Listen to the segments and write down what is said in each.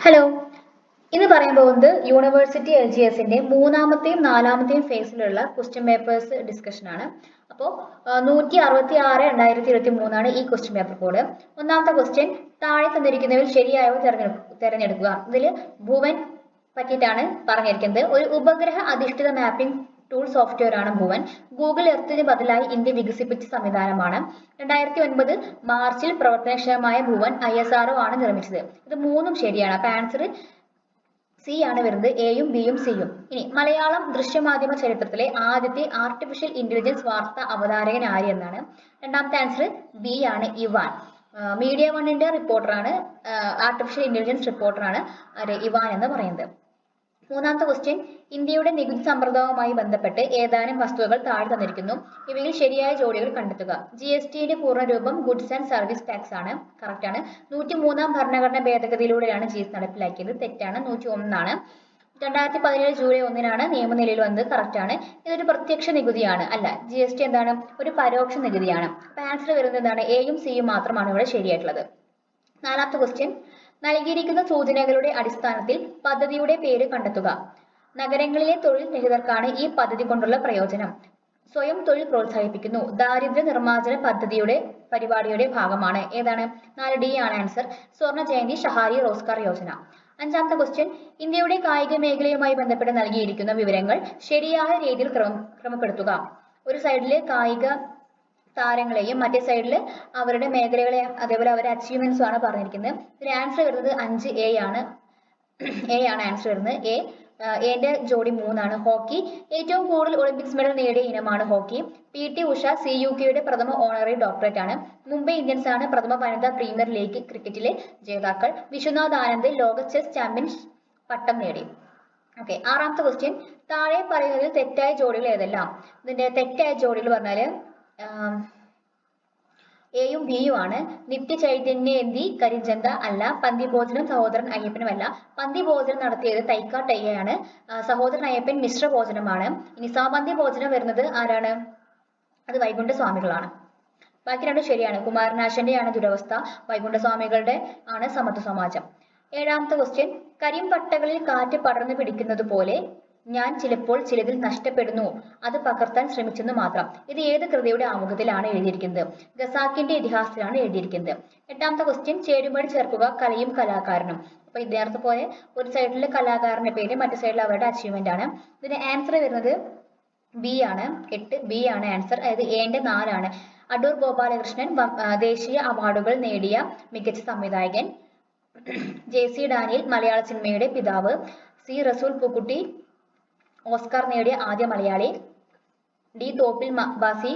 Hello, ഇന്ന് പറയാൻ പോകുന്നത് യൂണിവേഴ്സിറ്റി LGSന്റെ മൂന്നാമത്തെയും നാലാമത്തെയും ഫേസിലുള്ള ക്വസ്റ്റ്യൻ പേപ്പേഴ്സ് ഡിസ്കഷൻ ആണ്. അപ്പോൾ 166/2023 ഈ ക്വസ്റ്റ്യൻ പേപ്പർ കോഡ്. ഒന്നാമത്തെ ക്വസ്റ്റ്യൻ, താഴെ തന്നിരിക്കുന്നവയിൽ ശരിയായവ തിരഞ്ഞെടുക്കുക. ഇതിൽ ഭുവൻ പറ്റിയിട്ടാണ് പറഞ്ഞിരിക്കുന്നത്. ഒരു ഉപഗ്രഹ അധിഷ്ഠിത മാപ്പിംഗ് ടൂൾ സോഫ്റ്റ്വെയർ ആണ് ഭുവൻ. ഗൂഗിൾ എർത്തിന് ബദലായി ഇന്ത്യ വികസിപ്പിച്ച സംവിധാനമാണ്. 2009 മാർച്ചിൽ പ്രവർത്തനക്ഷമമായ ഭുവൻ ISRO ആണ് നിർമ്മിച്ചത്. ഇത് മൂന്നും ശരിയാണ്. അപ്പൊ ആൻസർ സി ആണ് വരുന്നത്. എയും ബിയും സിയും. ഇനി മലയാളം ദൃശ്യമാധ്യമ ചരിത്രത്തിലെ ആദ്യത്തെ ആർട്ടിഫിഷ്യൽ ഇന്റലിജൻസ് വാർത്താ അവതാരകൻ ആര് എന്നാണ്. രണ്ടാമത്തെ ആൻസർ ബി ആണ്, ഇവാൻ. മീഡിയ വണ്ണിന്റെ റിപ്പോർട്ടറാണ്, ആർട്ടിഫിഷ്യൽ ഇന്റലിജൻസ് റിപ്പോർട്ടറാണ് ഇവാൻ എന്ന് പറയുന്നത്. മൂന്നാമത്തെ ക്വസ്റ്റ്യൻ, ഇന്ത്യയുടെ നികുതി സമ്പ്രദായവുമായി ബന്ധപ്പെട്ട് ഏതാനും വസ്തുതകൾ താഴെ തന്നിരിക്കുന്നു. ഇവയിൽ ശരിയായ ജോഡികൾ കണ്ടെത്തുക. GSTയുടെ പൂർണ്ണരൂപം ഗുഡ്സ് ആൻഡ് സർവീസ് ടാക്സ് ആണ്. കറക്റ്റ് ആണ്. 103 ഭരണഘടന ഭേദഗതിയിലൂടെയാണ് GST നടപ്പിലാക്കിയത്. തെറ്റാണ്. 101 2017 ജൂലൈ 1 നിയമനിലയിൽ വന്നത്. കറക്റ്റ് ആണ്. ഇതൊരു പ്രത്യക്ഷ നികുതിയാണ്. അല്ല, GST എന്താണ്? ഒരു പരോക്ഷ നികുതിയാണ്. അപ്പൊ ആൻസർ വരുന്നത് എന്താണ്? എയും സിയും മാത്രമാണ് ഇവിടെ ശരിയായിട്ടുള്ളത്. നാലാമത്തെ ക്വസ്റ്റ്യൻ, നൽകിയിരിക്കുന്ന സൂചനകളുടെ അടിസ്ഥാനത്തിൽ പദ്ധതിയുടെ പേര് കണ്ടെത്തുക. നഗരങ്ങളിലെ തൊഴിൽ രഹിതർക്കാണ് ഈ പദ്ധതി കൊണ്ടുള്ള പ്രയോജനം. സ്വയം തൊഴിൽ പ്രോത്സാഹിപ്പിക്കുന്നു. ദാരിദ്ര്യ നിർമ്മാർജ്ജന പരിപാടിയുടെ ഭാഗമാണ്. ഏതാണ്? 4D ആണ് ആൻസർ. സ്വർണ്ണ ജയന്തി ഷഹാരി റോസ്ഗാർ യോജന. അഞ്ചാമത്തെ ക്വസ്റ്റ്യൻ, ഇന്ത്യയുടെ കായിക മേഖലയുമായി ബന്ധപ്പെട്ട് നൽകിയിരിക്കുന്ന വിവരങ്ങൾ ശരിയായ രീതിയിൽ ക്രമപ്പെടുത്തുക. ഒരു സൈഡിൽ കായിക താരങ്ങളെയും മറ്റേ സൈഡിൽ അവരുടെ മേഖലകളെ, അതേപോലെ അവരുടെ അച്ചീവ്മെന്റ്സും ആണ് പറഞ്ഞിരിക്കുന്നത്. ഇതിന് ആൻസർ വരുന്നത് 5A ആണ്. ആൻസർ വരുന്നത്. എന്റെ ജോഡി 3 ഹോക്കി. ഏറ്റവും കൂടുതൽ ഒളിമ്പിക്സ് മെഡൽ നേടിയ ഇനമാണ് ഹോക്കി. PT ഉഷ CUKയുടെ പ്രഥമ ഓണററി ഡോക്ടറേറ്റ് ആണ്. മുംബൈ ഇന്ത്യൻസ് ആണ് പ്രഥമ വനിതാ പ്രീമിയർ ലീഗ് ക്രിക്കറ്റിലെ ജേതാക്കൾ. വിശ്വനാഥ് ആനന്ദ് ലോക ചെസ് ചാമ്പ്യൻസ് പട്ടം നേടി. ഓക്കെ. ആറാമത്തെ ക്വസ്റ്റ്യൻ, താഴെ പറയുന്നതിൽ തെറ്റായ ജോഡികൾ ഏതെല്ലാം? ഇതിന്റെ തെറ്റായ ജോഡികൾ പറഞ്ഞാല് എയും ബിയും ആണ്. നിത്യ ചൈതന്യേന്തി കരിഞ്ചന്ത അല്ല. പന്തിഭോജനം സഹോദരൻ അയ്യപ്പനുമല്ല. പന്തിഭോജനം നടത്തിയത് തൈക്കാട്ടയ്യയാണ്. സഹോദരൻ അയ്യപ്പൻ മിശ്രഭോജനമാണ്. ഇനി സമപന്തി ഭോജനം വരുന്നത് ആരാണ്? അത് വൈകുണ്ഠസ്വാമികളാണ്. ബാക്കി രണ്ടും ശരിയാണ്. കുമാരനാശന്റെയാണ് ദുരവസ്ഥ, വൈകുണ്ഠസ്വാമികളുടെ ആണ് സമത്വ സമാജം. ഏഴാമത്തെ ക്വസ്റ്റ്യൻ, കരിമ്പട്ടകളിൽ കാറ്റ് പടർന്നു പിടിക്കുന്നത് പോലെ ഞാൻ ചിലപ്പോൾ ചിലതിൽ നഷ്ടപ്പെടുന്നു, അത് പകർത്താൻ ശ്രമിച്ചെന്ന് മാത്രം. ഇത് ഏത് കൃതിയുടെ ആമുഖത്തിലാണ് എഴുതിയിരിക്കുന്നത്? ഖസാക്കിന്റെ ഇതിഹാസത്തിലാണ് എഴുതിയിരിക്കുന്നത്. എട്ടാമത്തെ ക്വസ്റ്റ്യൻ, ചേരുംപടി ചേർക്കുക. കലയും കലാകാരനും. അപ്പൊ ഇദ്ദേഹത്തെ പോലെ ഒരു സൈഡിലെ കലാകാരന്റെ പേര്, മറ്റു സൈഡിൽ അവരുടെ അച്ചീവ്മെന്റ് ആണ്. ഇതിന് ആൻസർ വരുന്നത് ബി ആണ്. 8B ആണ് ആൻസർ. അതായത് എന്റെ 4 അടൂർ ഗോപാലകൃഷ്ണൻ ദേശീയ അവാർഡുകൾ നേടിയ മികച്ച സംവിധായകൻ. JC ഡാനിയൽ മലയാള സിനിമയുടെ പിതാവ്. C റസൂൽ പൂക്കുട്ടി ഓസ്കാർ നേടിയ ആദ്യ Malayali. D Thoppil Bhasi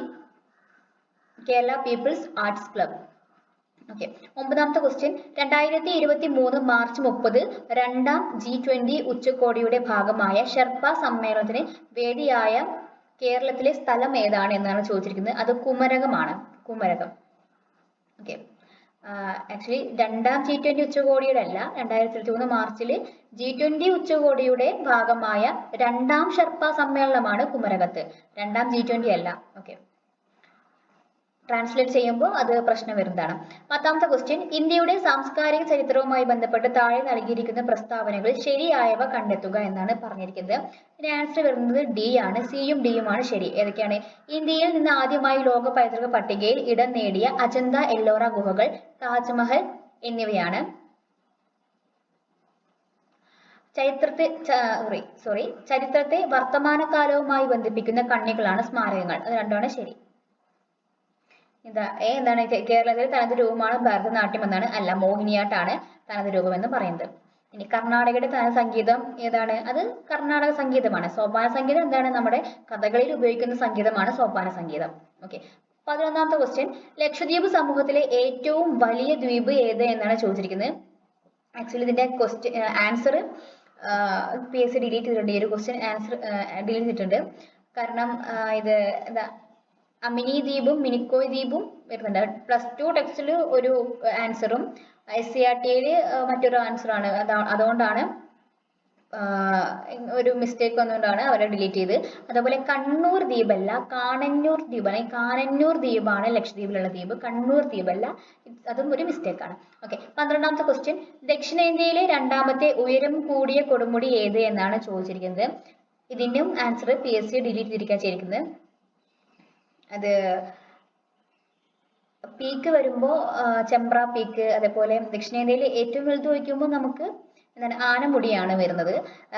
Kerala people's arts club. Okay. ഒമ്പതാമത്തെ ക്വസ്റ്റ്യൻ, 2023 മാർച്ച് 30 രണ്ടാം G20 ഉച്ചകോടിയുടെ ഭാഗമായ ഷെർപ്പ സമ്മേളനത്തിന് വേദിയായ കേരളത്തിലെ സ്ഥലം ഏതാണ് എന്നാണ് ചോദിച്ചിരിക്കുന്നത്. അത് കുമരകമാണ്. കുമരകം. ഓക്കെ. ആക്ച്വലി രണ്ടാം G20 ഉച്ചകോടിയുടെ അല്ല, 2023 മാർച്ചിൽ G20 ഉച്ചകോടിയുടെ ഭാഗമായ രണ്ടാം ഷെർപ്പ സമ്മേളനമാണ് കുമരകത്ത്. രണ്ടാം G20 അല്ല. ഓക്കെ. ട്രാൻസ്ലേറ്റ് ചെയ്യുമ്പോൾ അത് പ്രശ്നം വരുന്നതാണ്. പത്താമത്തെ ക്വസ്റ്റ്യൻ, ഇന്ത്യയുടെ സാംസ്കാരിക ചരിത്രവുമായി ബന്ധപ്പെട്ട് താഴെ നൽകിയിരിക്കുന്ന പ്രസ്താവനകളിൽ ശരിയായവ കണ്ടെത്തുക എന്നാണ് പറഞ്ഞിരിക്കുന്നത്. ഇതിന് ആൻസർ വരുന്നത് D ആണ്. സിയും ഡിയും ആണ് ശരി. ഏതൊക്കെയാണ്? ഇന്ത്യയിൽ നിന്ന് ആദ്യമായി ലോക പൈതൃക പട്ടികയിൽ ഇടം നേടിയ അജന്ത എല്ലോറ ഗുഹകൾ, താജ്മഹൽ എന്നിവയാണ്. ചരിത്രത്തെ വർത്തമാനകാലവുമായി ബന്ധിപ്പിക്കുന്ന കണ്ണികളാണ് സ്മാരകങ്ങൾ. അത് രണ്ടുമാണ് ശരി. എന്താണ്? കേരളത്തിലെ തനത് രൂപമാണ് ഭരതനാട്യം എന്നാണ്. അല്ല, മോഹിനിയാട്ടാണ് തനത് രൂപം എന്ന് പറയുന്നത്. ഇനി കർണാടകയുടെ തനത് സംഗീതം ഏതാണ്? അത് കർണാടക സംഗീതമാണ്. സോപാന സംഗീതം എന്താണ്? നമ്മുടെ കഥകളിൽ ഉപയോഗിക്കുന്ന സംഗീതമാണ് സോപാന സംഗീതം. ഓക്കെ. 11ാമത്തെ ക്വസ്റ്റ്യൻ, ലക്ഷദ്വീപ് സമൂഹത്തിലെ ഏറ്റവും വലിയ ദ്വീപ് ഏത് എന്നാണ് ചോദിച്ചിരിക്കുന്നത്. ആക്ച്വലി ഇതിന്റെ ആൻസർ PSC ഡിലീറ്റ് ചെയ്തിട്ടുണ്ട്. ഈ ഒരു ക്വസ്റ്റ്യൻ ആൻസർ ഡിലീറ്റ് ചെയ്തിട്ടുണ്ട്. കാരണം ഇത് എന്താ, അമിനി ദ്വീപും മിനിക്കോയ് ദ്വീപും വരുന്നുണ്ട്. +2 ടെക്സ്റ്റിൽ ഒരു ആൻസറും SCERT മറ്റൊരു ആൻസറാണ്. അതുകൊണ്ടാണ് ഒരു മിസ്റ്റേക്ക് വന്നുകൊണ്ടാണ് അവരെ ഡിലീറ്റ് ചെയ്ത്. അതുപോലെ കണ്ണൂർ ദ്വീപല്ല, കാനന്നൂർ ദ്വീപാണ്. കാനന്നൂർ ദ്വീപാണ് ലക്ഷദ്വീപിലുള്ള ദ്വീപ്, കണ്ണൂർ ദ്വീപല്ല. അതും ഒരു മിസ്റ്റേക്കാണ്. ഓക്കെ, 12ാമത്തെ ക്വസ്റ്റ്യൻ, ദക്ഷിണേന്ത്യയിലെ രണ്ടാമത്തെ ഉയരം കൂടിയ കൊടുമുടി ഏത് എന്നാണ് ചോദിച്ചിരിക്കുന്നത്. ഇതിനും ആൻസർ PSC ഡിലീറ്റ് ചെയ്തിരിക്കാൻ ചെയ്തിരിക്കുന്നത്. അത് പീക്ക് വരുമ്പോൾ ചെമ്പ്ര പീക്ക്, അതേപോലെ ദക്ഷിണേന്ത്യയിൽ ഏറ്റവും വലുത് വയ്ക്കുമ്പോൾ നമുക്ക് എന്താണ് ആനമുടിയാണ് വരുന്നത്.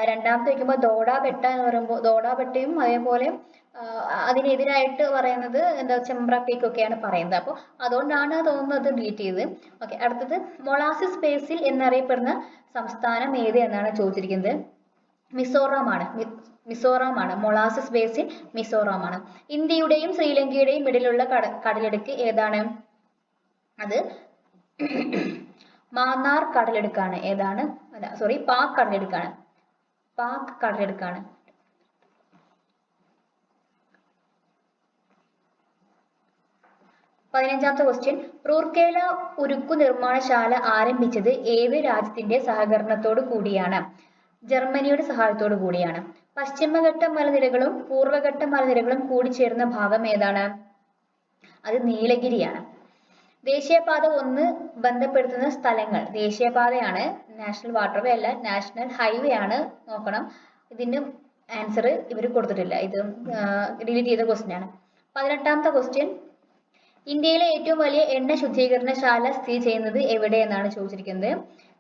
രണ്ടാമത്തെ വയ്ക്കുമ്പോൾ ദോഡാബെട്ട എന്ന് പറയുമ്പോൾ ദോഡാബെട്ടയും അതേപോലെ അതിനെതിരായിട്ട് പറയുന്നത് എന്താ ചെമ്പ്ര പീക്ക് ഒക്കെയാണ് പറയുന്നത്. അപ്പോൾ അതുകൊണ്ടാണ് തോന്നുന്നത് ഡിലീറ്റ് ചെയ്ത്. ഓക്കെ, അടുത്തത് മൊളാസിസ് ബേസിൻ എന്നറിയപ്പെടുന്ന സംസ്ഥാനം ഏത് എന്നാണ് ചോദിച്ചിരിക്കുന്നത്. മിസോറാം ആണ്. മൊളാസിസ് ബേസിൻ മിസോറാം ആണ്. ഇന്ത്യയുടെയും ശ്രീലങ്കയുടെയും ഇടയിലുള്ള കടലിടുക്ക് ഏതാണ്? അത് മാന്നാർ കടലിടുക്കാണ്. ഏതാണ്? അല്ല സോറി, പാക് കടലിടുക്കാണ്. പാക് കടലിടുക്കാണ്. 15ാമത്തെ ക്വസ്റ്റ്യൻ, റൂർക്കേല ഉരുക്കു നിർമ്മാണശാല ആരംഭിച്ചത് ഏത് രാജ്യത്തിന്റെ സഹകരണത്തോടു കൂടിയാണ്? ജർമ്മനിയുടെ സഹായത്തോടു കൂടിയാണ്. പശ്ചിമഘട്ട മലനിരകളും പൂർവ്വഘട്ട മലനിരകളും കൂടിച്ചേരുന്ന ഭാഗം ഏതാണ്? അത് നീലഗിരിയാണ്. ദേശീയപാത 1 ബന്ധപ്പെടുത്തുന്ന സ്ഥലങ്ങൾ. ദേശീയപാതയാണ്, നാഷണൽ വാട്ടർവേ അല്ല, നാഷണൽ ഹൈവേ ആണ്. നോക്കണം, ഇതിന് ആൻസർ ഇവർ കൊടുത്തിട്ടില്ല, ഇത് ഡിലീറ്റ് ചെയ്ത ക്വസ്റ്റ്യൻ ആണ്. 18ാമത്തെ ക്വസ്റ്റ്യൻ, ഇന്ത്യയിലെ ഏറ്റവും വലിയ എണ്ണ ശുദ്ധീകരണശാല സ്ഥിതി ചെയ്യുന്നത് എവിടെ എന്നാണ് ചോദിച്ചിരിക്കുന്നത്.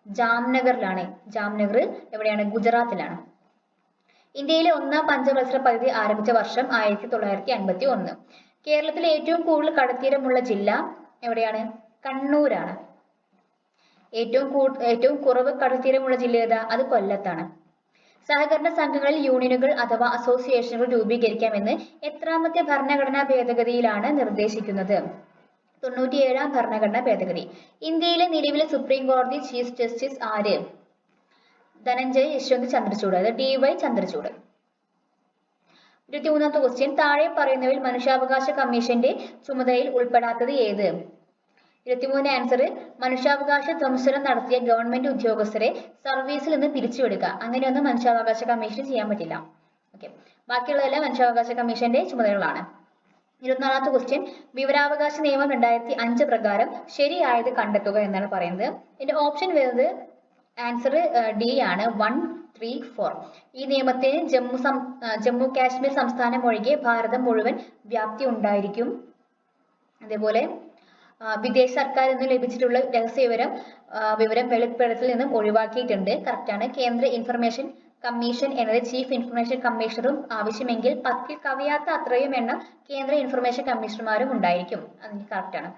ജാംനഗറിലാണ്. ജാംനഗർ എവിടെയാണ്? ഗുജറാത്തിലാണ്. ഇന്ത്യയിലെ 1ാം പഞ്ചവത്സര പദ്ധതി ആരംഭിച്ച വർഷം 1951. കേരളത്തിലെ ഏറ്റവും കൂടുതൽ കടൽത്തീരമുള്ള ജില്ല എവിടെയാണ്? കണ്ണൂരാണ്. ഏറ്റവും കുറവ് കടൽത്തീരമുള്ള ജില്ല ഏതാ? അത് കൊല്ലത്താണ്. സഹകരണ സംഘങ്ങളിൽ യൂണിയനുകൾ അഥവാ അസോസിയേഷനുകൾ രൂപീകരിക്കാമെന്ന് എത്രാമത്തെ ഭരണഘടനാ ഭേദഗതിയിലാണ് നിർദ്ദേശിക്കുന്നത്? 97ാം ഭരണഘടനാ ഭേദഗതി. ഇന്ത്യയിലെ നിലവിലെ സുപ്രീം കോടതി ചീഫ് ജസ്റ്റിസ് ആര്? ധനഞ്ജയ് യശ്വന്ത് ചന്ദ്രചൂഡ്, അതായത് DY ചന്ദ്രചൂഡ്. 23ാമത്തെ ക്വസ്റ്റ്യൻ, താഴെ പറയുന്നവയിൽ മനുഷ്യാവകാശ കമ്മീഷന്റെ ചുമതലയിൽ ഉൾപ്പെടാത്തത് ഏത്? 23 ആൻസർ, മനുഷ്യാവകാശ ധ്വംസനം നടത്തിയ ഗവൺമെന്റ് ഉദ്യോഗസ്ഥരെ സർവീസിൽ നിന്ന് പിരിച്ചുവിടുക. അങ്ങനെയൊന്നും മനുഷ്യാവകാശ കമ്മീഷൻ ചെയ്യാൻ പറ്റില്ല. ഓക്കെ, ബാക്കിയുള്ളതെല്ലാം മനുഷ്യാവകാശ കമ്മീഷന്റെ ചുമതലകളാണ്. 24ാമത്തെ ക്വസ്റ്റ്യൻ, വിവരാവകാശ നിയമം 2005 പ്രകാരം ശരിയായത് കണ്ടെത്തുക എന്നാണ് പറയുന്നത്. ഇതിന്റെ ഓപ്ഷൻ വരുന്നത് ആൻസർ D ആണ്, 1, 3, 4. ഈ നിയമത്തിന് ജമ്മു കാശ്മീർ സംസ്ഥാനം ഒഴികെ ഭാരതം മുഴുവൻ വ്യാപ്തി ഉണ്ടായിരിക്കും. അതേപോലെ വിദേശ സർക്കാരിൽ നിന്ന് ലഭിച്ചിട്ടുള്ള രഹസ്യ വിവരം വെളിപ്പെടുത്തൽ നിന്നും ഒഴിവാക്കിയിട്ടുണ്ട്. കറക്റ്റാണ്. കേന്ദ്ര ഇൻഫർമേഷൻ കമ്മീഷൻ എന്നത് ചീഫ് ഇൻഫർമേഷൻ കമ്മീഷണറും ആവശ്യമെങ്കിൽ 10 കവിയാത്ത അത്രയും എണ്ണം കേന്ദ്ര ഇൻഫർമേഷൻ കമ്മീഷണർമാരും ഉണ്ടായിരിക്കും. അതിന് കറക്റ്റാണ്.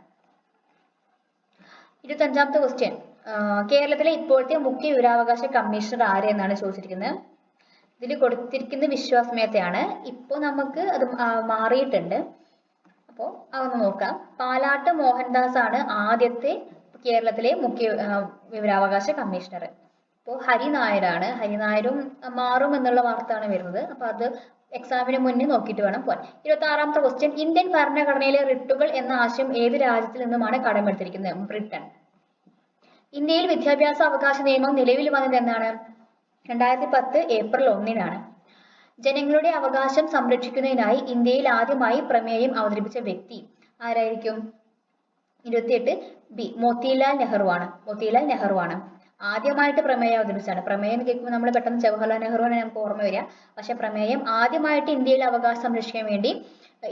25ാമത്തെ ക്വസ്റ്റ്യൻ, കേരളത്തിലെ ഇപ്പോഴത്തെ മുഖ്യ വിവരാവകാശ കമ്മീഷണർ ആര് എന്നാണ് ചോദിച്ചിരിക്കുന്നത്. ഇതിൽ കൊടുത്തിരിക്കുന്ന വിശ്വാസ് മേത്തയാണ്. ഇപ്പോൾ നമുക്ക് അത് മാറിയിട്ടുണ്ട്. അപ്പോൾ അതൊന്ന് നോക്കാം. പാലാട്ട് മോഹൻദാസ് ആണ് ആദ്യത്തെ കേരളത്തിലെ മുഖ്യ വിവരാവകാശ കമ്മീഷണർ. അപ്പോൾ ഹരിനായരാണ്. ഹരിനായരും മാറും എന്നുള്ള വാർത്തയാണ് വരുന്നത്. അപ്പോൾ അത് എക്സാമിന് മുന്നേ നോക്കിയിട്ട് വേണം പോകാൻ. 26ാമത്തെ ക്വസ്റ്റ്യൻ, ഇന്ത്യൻ ഭരണഘടനയിലെ റിട്ടുകൾ എന്ന ആശയം ഏത് രാജ്യത്തിൽ നിന്നുമാണ് കടമെടുത്തിരിക്കുന്നത്? ബ്രിട്ടൻ. ഇന്ത്യയിൽ വിദ്യാഭ്യാസ അവകാശ നിയമം നിലവിൽ വന്നത് എന്നാണ്? 2010 ഏപ്രിൽ 1-നാണ്. ജനങ്ങളുടെ അവകാശം സംരക്ഷിക്കുന്നതിനായി ഇന്ത്യയിൽ ആദ്യമായി പ്രമേയം അവതരിപ്പിച്ച വ്യക്തി ആരായിരിക്കും? 28 B മോത്തിലാൽ നെഹ്റു ആണ്. ആദ്യമായിട്ട് പ്രമേയം അവതരിപ്പിച്ചാണ്. പ്രമേയം എന്ന് കേൾക്കുമ്പോൾ നമ്മൾ പെട്ടെന്ന് ജവഹർലാൽ നെഹ്റുവിനെ നമുക്ക് ഓർമ്മ വരിക. പക്ഷെ പ്രമേയം ആദ്യമായിട്ട് ഇന്ത്യയിൽ അവകാശം സംരക്ഷിക്കാൻ വേണ്ടി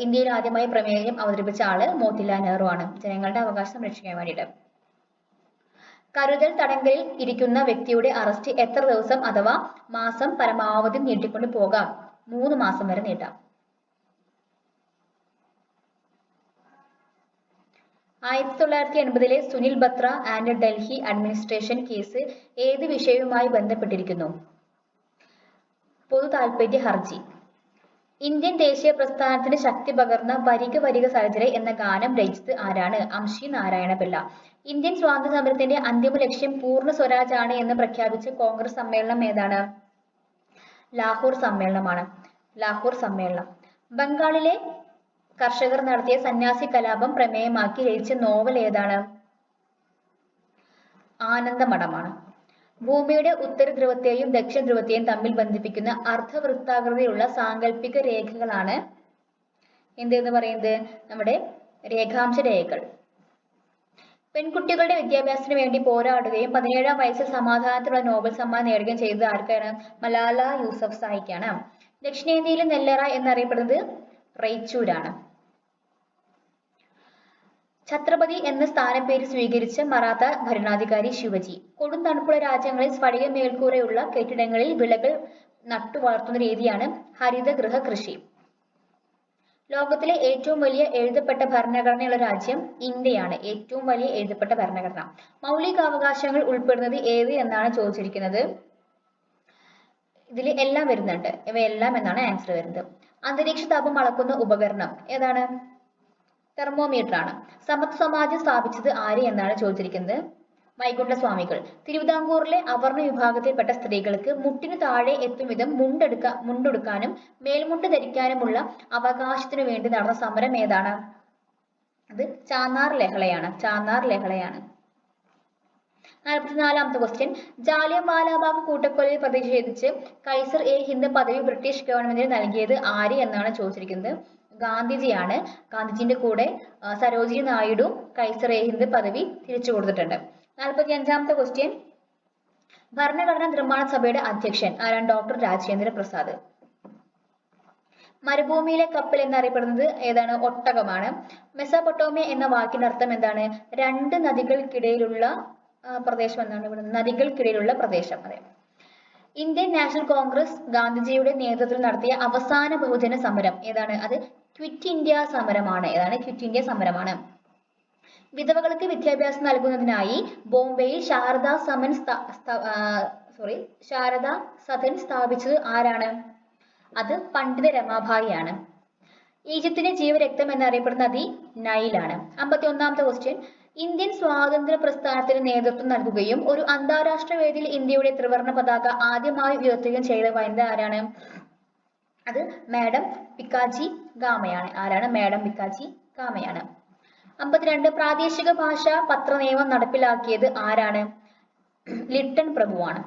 ഇന്ത്യയിൽ ആദ്യമായി പ്രമേയം അവതരിപ്പിച്ച ആള് മോത്തിലാൽ നെഹ്റു ആണ്, ജനങ്ങളുടെ അവകാശം സംരക്ഷിക്കാൻ വേണ്ടിയിട്ട്. കരുതൽ തടങ്കലിൽ ഇരിക്കുന്ന വ്യക്തിയുടെ അറസ്റ്റ് എത്ര ദിവസം അഥവാ മാസം പരമാവധി നീട്ടിക്കൊണ്ട് പോകാം? 3 മാസം വരെ നീട്ടാം. 1980-ലെ Sunil Batra and Delhi administration case ഏത് വിഷയവുമായി ബന്ധപ്പെട്ടിരിക്കുന്നു? പൊതു താൽപര്യ ഹർജി. ഇന്ത്യൻ ദേശീയ പ്രസ്ഥാനത്തിന് ശക്തി പകർന്ന വരിക വരിക സഹചരെ എന്ന ഗാനം രചിച്ചത് ആരാണ്? അംശി നാരായണപിള്ള. ഇന്ത്യൻ സ്വാതന്ത്ര്യ സമരത്തിന്റെ അന്തിമ ലക്ഷ്യം പൂർണ്ണ സ്വരാജ് ആണ് എന്ന് പ്രഖ്യാപിച്ച കോൺഗ്രസ് സമ്മേളനം ഏതാണ്? ലാഹോർ സമ്മേളനം. ബംഗാളിലെ കർഷകർ നടത്തിയ സന്യാസി കലാപം പ്രമേയമാക്കി രചിച്ച നോവൽ ഏതാണ്? ആനന്ദമഠമാണ്. ഭൂമിയുടെ ഉത്തര ധ്രുവത്തെയും ദക്ഷിണ ധ്രുവത്തെയും തമ്മിൽ ബന്ധിപ്പിക്കുന്ന അർദ്ധവൃത്താകൃതിയിലുള്ള സാങ്കല്പിക രേഖകളാണ് എന്തെന്ന് പറയുന്നത് നമ്മുടെ രേഖാംശ രേഖകൾ. പെൺകുട്ടികളുടെ വിദ്യാഭ്യാസത്തിന് വേണ്ടി പോരാടുകയും 17-ാം വയസ്സിൽ സമാധാനത്തിനുള്ള നോബൽ സമ്മാനം നേടുകയും ചെയ്തത് ആർക്കാണ്? മലാല യൂസഫ്സായിക്കാണ്. ദക്ഷിണേന്ത്യയിലെ നെല്ലറ എന്നറിയപ്പെടുന്നത് റൈച്ചൂരാണ്. ഛത്രപതി എന്ന സ്ഥാനപ്പേര് സ്വീകരിച്ച മറാത്ത ഭരണാധികാരി ശിവജി. കൊടും തണുപ്പുള്ള രാജ്യങ്ങളിൽ സ്ഫടിക മേൽക്കൂരയുള്ള കെട്ടിടങ്ങളിൽ വിളകൾ നട്ടു വളർത്തുന്ന രീതിയാണ് ഹരിതഗൃഹ കൃഷി. ലോകത്തിലെ ഏറ്റവും വലിയ എഴുതപ്പെട്ട ഭരണഘടനയുള്ള രാജ്യം ഇന്ത്യയാണ്. ഏറ്റവും വലിയ എഴുതപ്പെട്ട ഭരണഘടന. മൗലികാവകാശങ്ങൾ ഉൾപ്പെടുന്നത് ഏത് എന്നാണ് ചോദിച്ചിരിക്കുന്നത്. ഇതിൽ എല്ലാം വരുന്നുണ്ട്. ഇവയെല്ലാം എന്നാണ് ആൻസർ വരുന്നത്. അന്തരീക്ഷ താപം അളക്കുന്ന ഉപകരണം ഏതാണ്? തെർമോമീറ്റർ ആണ്. സമത്വ സമാജം സ്ഥാപിച്ചത് ആര് എന്നാണ് ചോദിച്ചിരിക്കുന്നത്. വൈകുണ്ഠസ്വാമികൾ. തിരുവിതാംകൂറിലെ അവർണ വിഭാഗത്തിൽപ്പെട്ട സ്ത്രീകൾക്ക് മുട്ടിനു താഴെ എത്തും വിധം മുണ്ടുടുക്കാനും മേൽമുണ്ട് ധരിക്കാനുമുള്ള അവകാശത്തിനു വേണ്ടി നടന്ന സമരം ഏതാണ്? അത് ചാന്നാർ ലഹളയാണ്. ചാന്നാർ ലഹളയാണ്. 44-ാമത്തെ ക്വസ്റ്റ്യൻ. ജാലിയൻവാലാബാഗ് കൂട്ടക്കൊലയിൽ പ്രതിഷേധിച്ച് കൈസർ എ ഹിന്ദ് പദവി ബ്രിട്ടീഷ് ഗവൺമെന്റിന് നൽകിയത് ആര് എന്നാണ് ചോദിച്ചിരിക്കുന്നത്. ഗാന്ധിജിയാണ്. ഗാന്ധിജിന്റെ കൂടെ സരോജിനി നായിഡു കൈസർ എ ഹിന്ദ് പദവി തിരിച്ചു കൊടുത്തിട്ടുണ്ട്. 45-ാമത്തെ ക്വസ്റ്റ്യൻ. ഭരണഘടനാ നിർമ്മാണ സഭയുടെ അധ്യക്ഷൻ ആരാണ്? ഡോക്ടർ രാജേന്ദ്ര പ്രസാദ്. മരുഭൂമിയിലെ കപ്പൽ എന്നറിയപ്പെടുന്നത് ഏതാണ്? ഒട്ടകമാണ്. മെസോപ്പൊട്ടേമിയ എന്ന വാക്കിന്റെ അർത്ഥം എന്താണ്? രണ്ട് നദികൾക്കിടയിലുള്ള പ്രദേശം എന്നാണ് ഇവിടെ. നദികൾക്കിടയിലുള്ള പ്രദേശം. അതെ. ഇന്ത്യൻ നാഷണൽ കോൺഗ്രസ് ഗാന്ധിജിയുടെ നേതൃത്വത്തിൽ നടത്തിയ അവസാന ബഹുജന സമരം ഏതാണ്? അത് ക്വിറ്റ് ഇന്ത്യ സമരമാണ്. ഏതാണ്? ക്വിറ്റ് ഇന്ത്യ സമരമാണ്. വിധവകൾക്ക് വിദ്യാഭ്യാസം നൽകുന്നതിനായി ബോംബെയിൽ ശാരദാ സദൻ സ്ഥാപിച്ചത് ആരാണ്? അത് പണ്ഡിത രമാഭായി ആണ്. ഈജിപ്തിന്റെ ജീവരക്തം എന്നറിയപ്പെടുന്ന നദി നൈലാണ്. 51-ാമത്തെ ക്വസ്റ്റ്യൻ. ഇന്ത്യൻ സ്വാതന്ത്ര്യ പ്രസ്ഥാനത്തിന് നേതൃത്വം നൽകുകയും ഒരു അന്താരാഷ്ട്ര വേദിയിൽ ഇന്ത്യയുടെ ത്രിവർണ്ണ പതാക ആദ്യമായി ഉയർത്തുകയും ചെയ്ത വനിത ആരാണ്? അത് മാഡം പിക്കാജി ഗാമയാണ്. ആരാണ്? മാഡം പിക്കാജി ഗാമയാണ്. 52. പ്രാദേശിക ഭാഷാ പത്രനിയമം നടപ്പിലാക്കിയത് ആരാണ്? ലിട്ടൺ പ്രഭുവാണ്.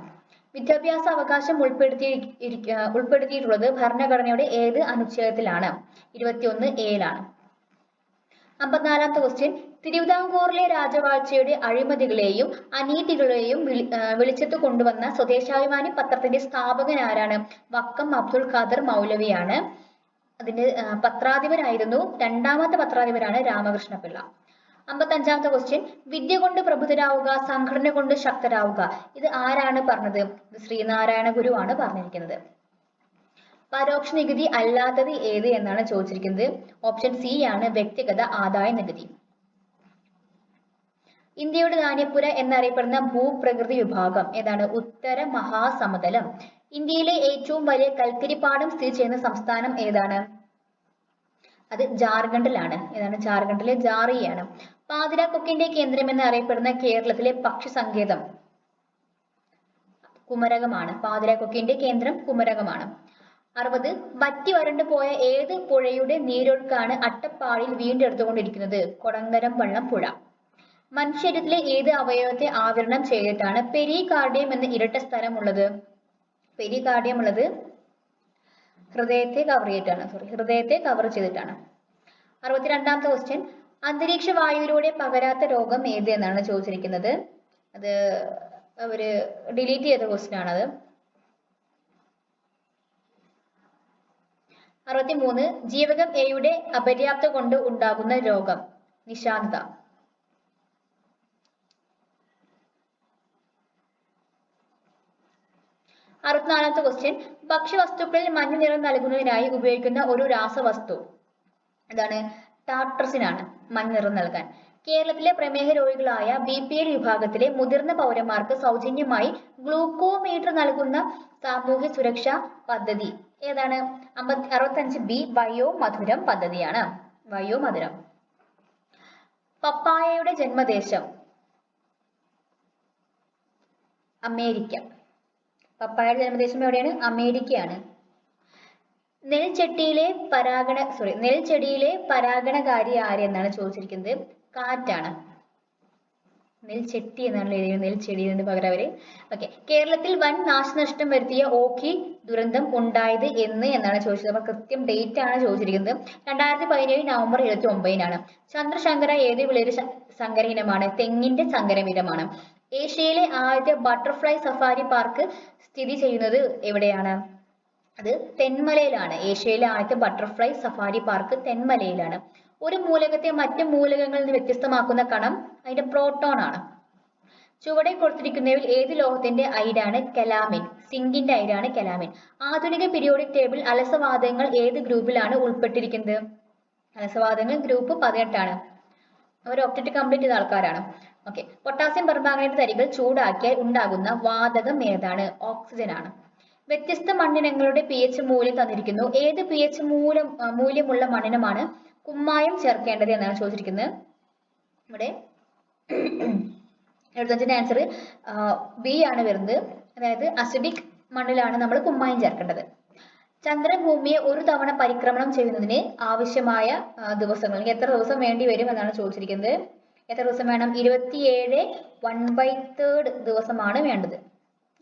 വിദ്യാഭ്യാസ അവകാശം ഉൾപ്പെടുത്തിയിട്ടുള്ളത് ഭരണഘടനയുടെ ഏത് അനുച്ഛേദത്തിലാണ്? 21A-ലാണ്. 54-ാമത്തെ ക്വസ്റ്റ്യൻ. തിരുവിതാംകൂറിലെ രാജവാഴ്ചയുടെ അഴിമതികളെയും അനീതികളെയും വെളിച്ചത്ത് കൊണ്ടുവന്ന സ്വദേശാഭിമാനി പത്രത്തിന്റെ സ്ഥാപകൻ ആരാണ്? വക്കം അബ്ദുൽ ഖാദർ മൗലവിയാണ്. അതിന്റെ പത്രാധിപരായിരുന്നു. രണ്ടാമത്തെ പത്രാധിപരാണ് രാമകൃഷ്ണപിള്ള. 55-ാമത്തെ ക്വസ്റ്റ്യൻ. വിദ്യ കൊണ്ട് പ്രബുദ്ധരാവുക, സംഘടന കൊണ്ട് ശക്തരാവുക. ഇത് ആരാണ് പറഞ്ഞത്? ഇത് ശ്രീനാരായണ ഗുരു ആണ് പറഞ്ഞിരിക്കുന്നത്. പരോക്ഷ നികുതി അല്ലാത്തത് ഏത് എന്നാണ് ചോദിച്ചിരിക്കുന്നത്. ഓപ്ഷൻ സി ആണ് വ്യക്തിഗത ആദായ നികുതി. ഇന്ത്യയുടെ ധാന്യപ്പുര എന്നറിയപ്പെടുന്ന ഭൂപ്രകൃതി വിഭാഗം ഏതാണ്? ഉത്തര മഹാസമതലം. ഇന്ത്യയിലെ ഏറ്റവും വലിയ കൽക്കരിപ്പാടം സ്ഥിതി ചെയ്യുന്ന സംസ്ഥാനം ഏതാണ്? അത് ജാർഖണ്ഡിലാണ്. ഏതാണ്? ജാർഖണ്ഡിലെ ജാറിയാണ്. പാതിരാക്കൊക്കിന്റെ കേന്ദ്രം എന്നറിയപ്പെടുന്ന കേരളത്തിലെ പക്ഷി സങ്കേതം കുമരകമാണ്. പാതിരാക്കൊക്കിന്റെ കേന്ദ്രം കുമരകമാണ്. 60. വറ്റി വരണ്ടു പോയ ഏത് പുഴയുടെ നീരൊഴുക്കാണ് അട്ടപ്പാടിയിൽ വീണ്ടെടുത്തുകൊണ്ടിരിക്കുന്നത്? കൊടങ്ങരം വള്ളം പുഴ. മനുഷ്യരീരത്തിലെ ഏത് അവയവത്തെ ആവരണം ചെയ്തിട്ടാണ് പെരികാർഡിയം എന്ന ഇരട്ട സ്ഥലം ഉള്ളത്? പെരികാർഡിയം ഉള്ളത് ഹൃദയത്തെ കവർ ചെയ്തിട്ടാണ്. 62-ാമത്തെ ക്വസ്റ്റ്യൻ. അന്തരീക്ഷ വായുവിലൂടെ പകരാത്ത രോഗം ഏത് എന്നാണ് ചോദിച്ചിരിക്കുന്നത്. അത് അവര് ഡിലീറ്റ് ചെയ്ത ക്വസ്റ്റ്യൻ ആണത്. 63. ജീവകം എയുടെ അപര്യാപ്ത കൊണ്ട് ഉണ്ടാകുന്ന രോഗം? നിശാന്തത. 64-ാമത്തെ ക്വസ്റ്റ്യൻ. ഭക്ഷ്യവസ്തുക്കളിൽ മഞ്ഞ നിറം നൽകുന്നതിനായി ഉപയോഗിക്കുന്ന ഒരു രാസവസ്തു എന്താണ്? ടാർട്രസിൻ ആണ് മഞ്ഞ നിറം നൽകാൻ. കേരളത്തിലെ പ്രമേഹ രോഗികളായ BPL വിഭാഗത്തിലെ മുതിർന്ന പൗരന്മാർക്ക് സൗജന്യമായി ഗ്ലൂക്കോമീറ്റർ നൽകുന്ന സാമൂഹ്യ സുരക്ഷാ പദ്ധതി ഏതാണ്? 65B വയോമധുരം പദ്ധതിയാണ്. വയോമധുരം. പപ്പായയുടെ ജന്മദേശം? അമേരിക്ക. പപ്പായയുടെ ജന്മദേശം എവിടെയാണ്? അമേരിക്കയാണ്. നെൽച്ചെടിയിലെ പരാഗണകാരി ആര് എന്നാണ് ചോദിച്ചിരിക്കുന്നത്. കാറ്റാണ്. നെൽച്ചെട്ടി എന്നാണ് എഴുതിയത്, നെൽച്ചെടി എന്ന് പകരം അവര്. ഓക്കെ, കേരളത്തിൽ വൻ നാശനഷ്ടം വരുത്തിയ ഓഖി ദുരന്തം ഉണ്ടായത് എന്നാണ് ചോദിച്ചത്. അപ്പൊ കൃത്യം ഡേറ്റ് ആണ് ചോദിച്ചിരിക്കുന്നത്. 2017 നവംബർ 29-നാണ്. ചന്ദ്രശങ്കര ഏത് വിളയുടെ സങ്കര ഇനമാണ്? തെങ്ങിന്റെ സങ്കരയിനമാണ്. ഏഷ്യയിലെ ആദ്യത്തെ ബട്ടർഫ്ലൈ സഫാരി പാർക്ക് സ്ഥിതി ചെയ്യുന്നത് എവിടെയാണ്? അത് തെന്മലയിലാണ്. ഏഷ്യയിലെ ആദ്യത്തെ ബട്ടർഫ്ലൈ സഫാരി പാർക്ക് തെന്മലയിലാണ്. ഒരു മൂലകത്തെ മറ്റ് മൂലകങ്ങളിൽ നിന്ന് വ്യത്യസ്തമാക്കുന്ന കണം അതിന്റെ പ്രോട്ടോൺ ആണ്. ചുവടെ കൊടുത്തിരിക്കുന്നവയിൽ ഏത് ലോഹത്തിന്റെ അയിരാണ് കലാമിൻ? സിങ്കിന്റെ അയിരാണ് കലാമിൻ. ആധുനിക പീരിയോഡിക് ടേബിൾ അലസവാതകങ്ങൾ ഏത് ഗ്രൂപ്പിലാണ് ഉൾപ്പെട്ടിരിക്കുന്നത്? അലസവാതകങ്ങൾ ഗ്രൂപ്പ് 18 അവർ ഒക്ടറ്റ് കംപ്ലീറ്റ് ചെയ്ത ആൾക്കാരാണ്. ഓക്കെ, പൊട്ടാസ്യം പെർമാംഗനേറ്റ് തരികൾ ചൂടാക്കിയാൽ ഉണ്ടാകുന്ന വാതകം ഏതാണ്? ഓക്സിജൻ ആണ്. വ്യത്യസ്ത മണ്ണിനങ്ങളുടെ pH മൂല്യം തന്നിരിക്കുന്നു. ഏത് pH മൂല്യമുള്ള മണ്ണിനമാണ് കുമ്മായം ചേർക്കേണ്ടത് എന്നാണ് ചോദിച്ചിരിക്കുന്നത്. ഇവിടെ 75ന്റെ ആൻസർ ബി ആണ് വരുന്നത്. അതായത് അസിഡിക് മണ്ണിലാണ് നമ്മൾ കുമ്മായം ചേർക്കേണ്ടത്. ചന്ദ്രൻ ഭൂമിയെ ഒരു തവണ പരിക്രമണം ചെയ്യുന്നതിന് ആവശ്യമായ ദിവസങ്ങൾ എത്ര ദിവസം വേണ്ടി വരും എന്നാണ് ചോദിച്ചിരിക്കുന്നത്. എത്ര ദിവസം വേണം? 27 1/3 ദിവസമാണ് വേണ്ടത്.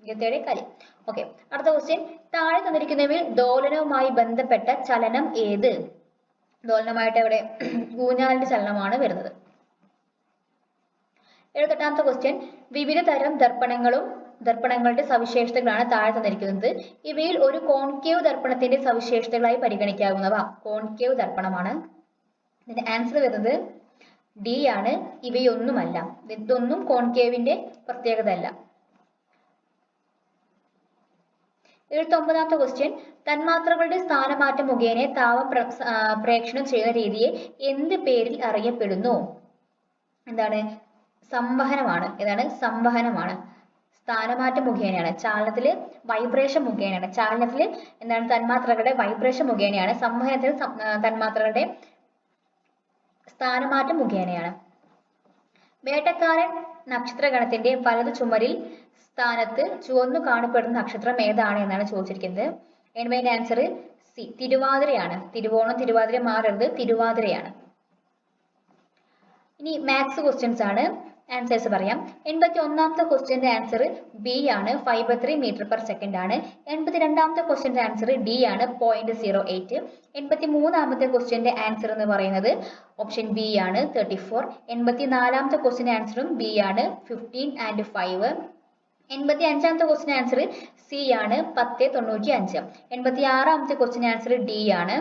27 കാര്യം. ഓക്കെ, അടുത്ത ക്വസ്റ്റ്യൻ. താഴെ തന്നിരിക്കുന്നവയിൽ ദോലനവുമായി ബന്ധപ്പെട്ട ചലനം ഏത്? ദോലനമായിട്ട് എവിടെ? ഊഞ്ഞാലിന്റെ ചലനമാണ് വരുന്നത്. 78ാമത്തെ ക്വസ്റ്റ്യൻ. വിവിധ തരം ദർപ്പണങ്ങളുടെ സവിശേഷതകളാണ് താഴെ തന്നിരിക്കുന്നത്. ഇവയിൽ ഒരു കോൺകേവ് ദർപ്പണത്തിന്റെ സവിശേഷതകളായി പരിഗണിക്കാവുന്നവ. കോൺകേവ് ദർപ്പണമാണ്. ഇതിന്റെ ആൻസർ വരുന്നത് ഡി ആണ്. ഇവയൊന്നുമല്ല. ഇതൊന്നും കോൺകേവിന്റെ പ്രത്യേകത അല്ല. 79ാമത്തെ ക്വസ്റ്റ്യൻ. തന്മാത്രകളുടെ സ്ഥാനമാറ്റം മുഖേന താപം പ്രേക്ഷണം ചെയ്യുന്ന രീതിയെ എന്ത് പേരിൽ അറിയപ്പെടുന്നു? എന്താണ്? സംവഹനമാണ്. ഏതാണ്? സംവഹനമാണ്. സ്ഥാനമാറ്റം മുഖേനയാണ്. ചാലനത്തില് വൈബ്രേഷൻ മുഖേനയാണ്. ചാലനത്തില് എന്താണ്? തന്മാത്രകളുടെ വൈബ്രേഷൻ മുഖേനയാണ്. സംവഹനത്തിൽ തന്മാത്രകളുടെ സ്ഥാനമാറ്റം മുഖേനയാണ്. വേട്ടക്കാരൻ നക്ഷത്രഗണത്തിന്റെ വലതു ചുമരിൽ സ്ഥാനത്ത് ചുവന്നു കാണപ്പെടുന്ന നക്ഷത്രം ഏതാണ് എന്നാണ് ചോദിച്ചിരിക്കുന്നത്. അതിന്റെ ആൻസർ സി, തിരുവാതിരയാണ്. തിരുവോണം തിരുവാതിര മാറരുത്, തിരുവാതിരയാണ്. ഇനി മാത്സ് ക്വസ്റ്റ്യൻസ് ആണ്. ആൻസേഴ്സ് പറയാം. 81ാമത്തെ ക്വസ്റ്റ്യന്റെ ആൻസർ ബി ആണ്. 5/3 m/s ആണ്. 82ാമത്തെ ക്വസ്റ്റ്യന്റെ ആൻസർ ഡി ആണ്. 0.08. 83ാമത്തെ ക്വസ്റ്റ്യന്റെ ആൻസർ എന്ന് പറയുന്നത് ഓപ്ഷൻ ബി ആണ്. 34. 84ാമത്തെ ക്വസ്റ്റ്യന്റെ ആൻസറും ബി ആണ്. 15 and 5. 85ാമത്തെ ക്വസ്റ്റ്യൻ ആൻസർ സി ആണ്. 10.95. 86ാമത്തെ ക്വസ്റ്റ്യൻ ആൻസർ ഡി ആണ്.